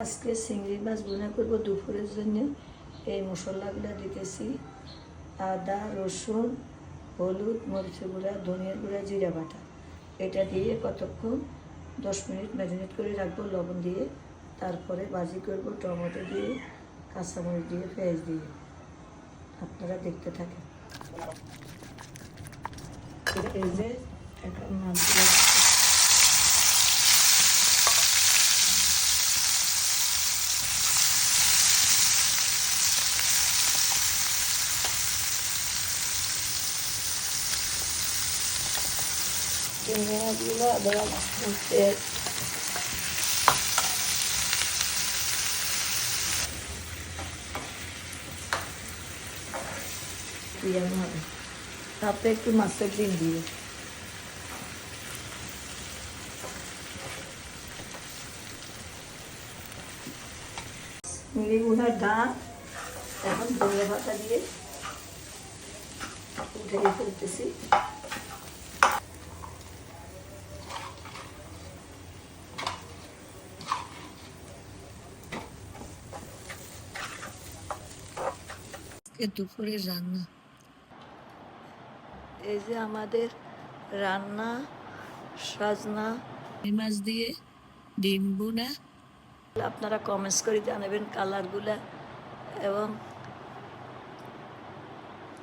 আজকে চিংড়ি মাছ ভুনা করব দুপুরের জন্য। এই মশলাগুলো দিতেছি: আদা, রসুন, হলুদ, মরিচের গুঁড়া, ধনিয়ার গুঁড়া, জিরা বাটা। এটা দিয়ে কতক্ষণ 10 মিনিট ম্যারিনেট করে রাখবো লবণ দিয়ে। তারপরে ভাজি করব টমেটো দিয়ে, কাঁচামরিচ দিয়ে, পেঁয়াজ দিয়ে। আপনারা দেখতে থাকেন। এই যে এখন মাছগুলো চিংড়িগুলো দেওয়া করতে দিয়ে হবে, তারপরে একটু মাছের ডিম দিয়ে চিংড়ি গুঁড়ার ডাল এখন ধনিয়া পাতা দিয়ে উঠে ফেলতেছি। দুপুরের রান্না, এই যে আমাদের রান্না: সজনা মাছ দিয়ে ডিম ভুনা। আপনারা কমেন্টস করে জানাবেন কালারগুলা এবং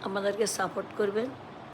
আমাদেরকে সাপোর্ট করবেন।